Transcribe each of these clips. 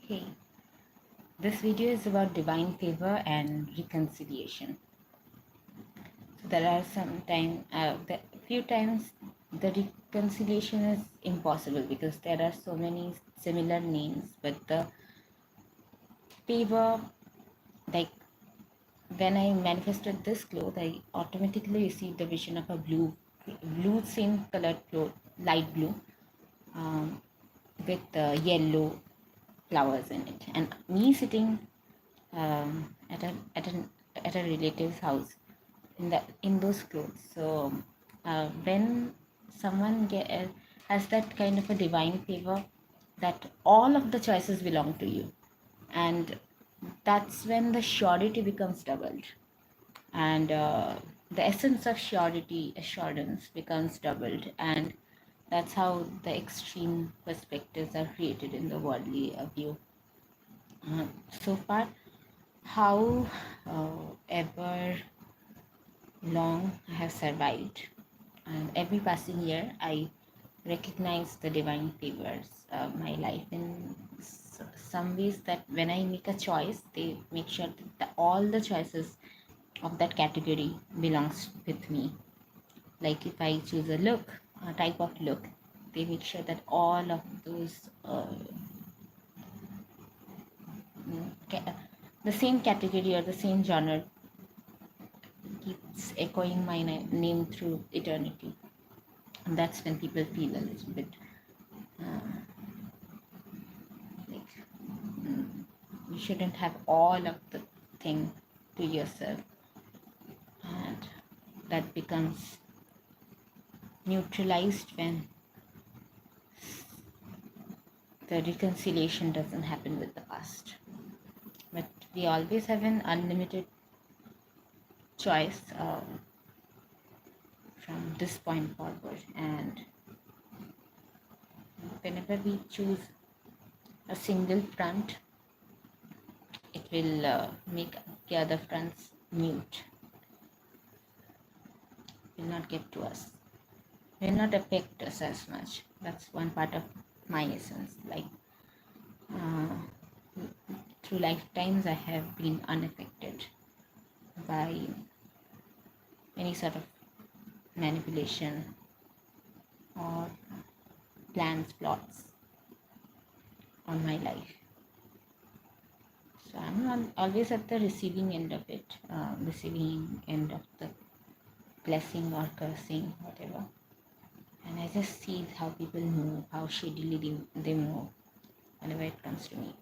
Hey, this video is about divine favor and reconciliation. So there are few times the reconciliation is impossible because there are so many similar names, but the favor, like when I manifested this cloth, I automatically received the vision of a blue same colored cloth, light blue, um, with yellow flowers in it, and me sitting at a relative's house in those clothes. So when someone has that kind of a divine favor, that all of the choices belong to you, and that's when the surety becomes doubled, and the essence of surety assurance becomes doubled, and that's how the extreme perspectives are created in the worldly view. So far, how ever long I have survived, and every passing year I recognize the divine favors of my life in some ways, that when I make a choice, they make sure that all the choices of that category belongs with me. Like if I choose a type of look, they make sure that all of those the same category or the same genre keeps echoing my name through eternity. And that's when people feel a little bit like you shouldn't have all of the thing to yourself, and that becomes neutralized when the reconciliation doesn't happen with the past. But we always have an unlimited choice from this point forward, and whenever we choose a single front, it will make the other fronts mute, will not get to us, will not affect us as much. That's one part of my essence. Like uh, through lifetimes, I have been unaffected by any sort of manipulation or plans, plots on my life. So I'm always at the receiving end of it, receiving end of the blessing or cursing, whatever. And I just see how people move, how shadily they move whenever it comes to me,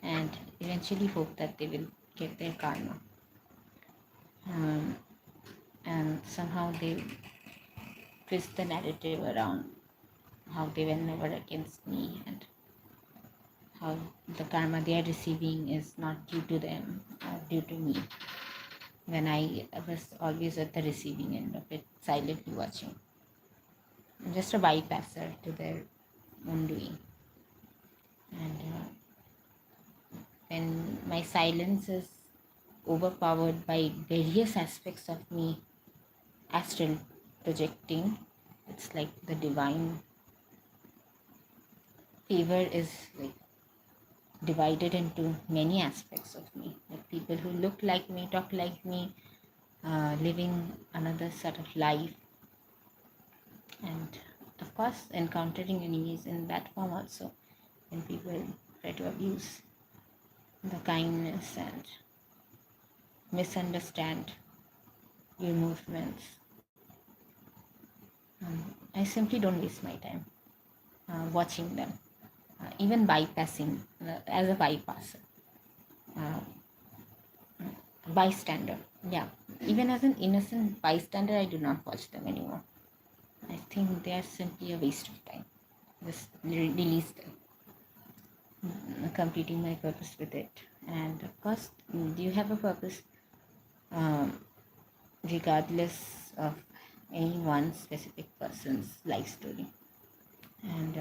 and eventually hope that they will get their karma. Um, and somehow they twist the narrative around how they were never against me, and how the karma they are receiving is not due to them or due to me, when I was always at the receiving end of it, silently watching. I'm just a bypasser to their own doing. And when my silence is overpowered by various aspects of me astral projecting, it's like the divine favor is like divided into many aspects of me, like people who look like me, talk like me, living another sort of life, and of course encountering enemies in that form also, when people try to abuse the kindness and misunderstand your movements. I simply don't waste my time watching them, even bypassing, as a bypasser, uh, bystander. Yeah, even as an innocent bystander, I do not watch them anymore. I think they are simply a waste of time. Just release them, completing my purpose with it. And of course, you have a purpose, um, regardless of any one specific person's life story. And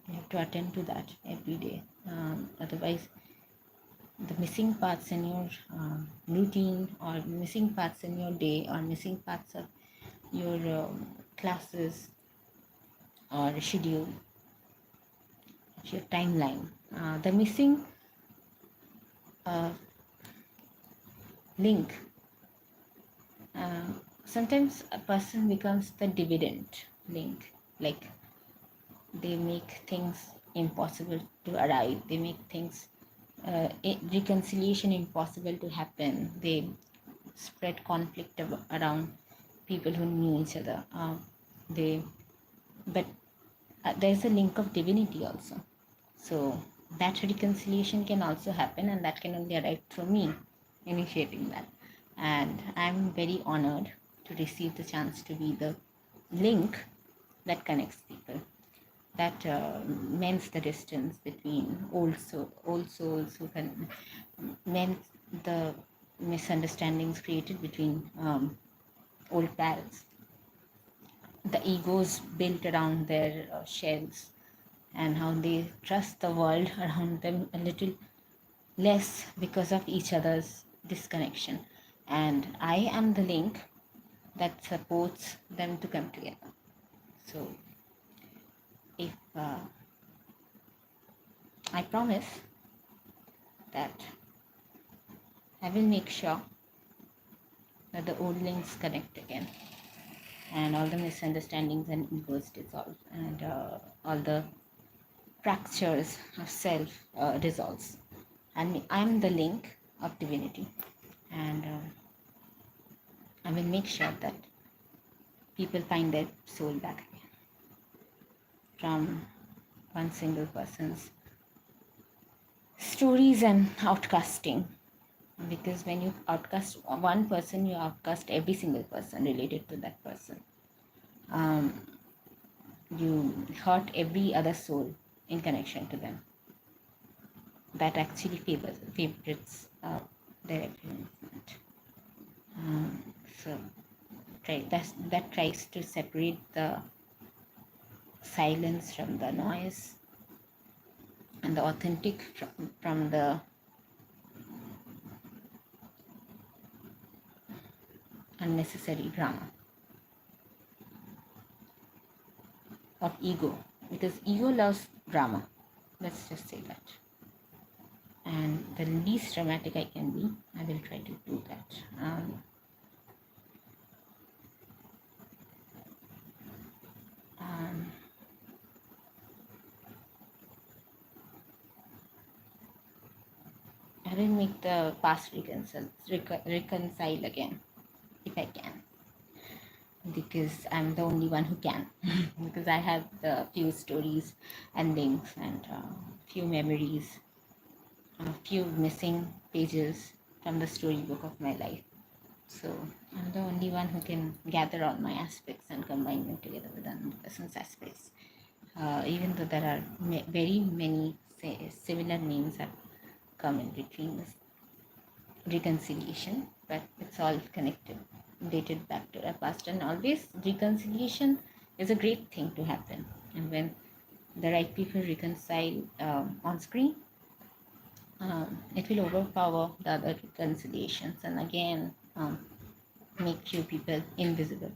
you have to attend to that every day. Otherwise, the missing parts in your routine, or missing parts in your day, or missing parts of your classes or schedule, your timeline. The missing uh, link. Sometimes a person becomes the dividend link, like they make things impossible to arrive, they make things reconciliation impossible to happen, they spread conflict around people who knew each other. They but There's a link of divinity also, so that reconciliation can also happen, and that can only arrive through me initiating that. And I'm very honored to receive the chance to be the link that connects people, that mends the distance between old souls who can mend the misunderstandings created between old pals, the egos built around their shells, and how they trust the world around them a little less because of each other's disconnection. And I am the link that supports them to come together. So if I promise that I will make sure that the old links connect again, and all the misunderstandings and egos dissolve, and all the fractures of self dissolves. And I'm the link of divinity, and I will make sure that people find their soul back again from one single person's stories and outcasting. Because when you outcast one person, you outcast every single person related to that person. You hurt every other soul in connection to them. That actually favorites their advancement. So that tries to separate the silence from the noise, and the authentic from the unnecessary drama of ego, because ego loves drama. Let's just say that. And the least dramatic I can be, I will try to do that. I will make the past reconcile again if I can, because I'm the only one who can. Because I have the few stories and links, and few memories, a few missing pages from the storybook of my life. So I'm the only one who can gather all my aspects and combine them together with another person's aspects. Even though there are very many similar names have come in between this reconciliation, but it's all connected, dated back to our past. And always reconciliation is a great thing to happen. And when the right people reconcile on screen, it will overpower the other reconciliations, and again make few people invisible.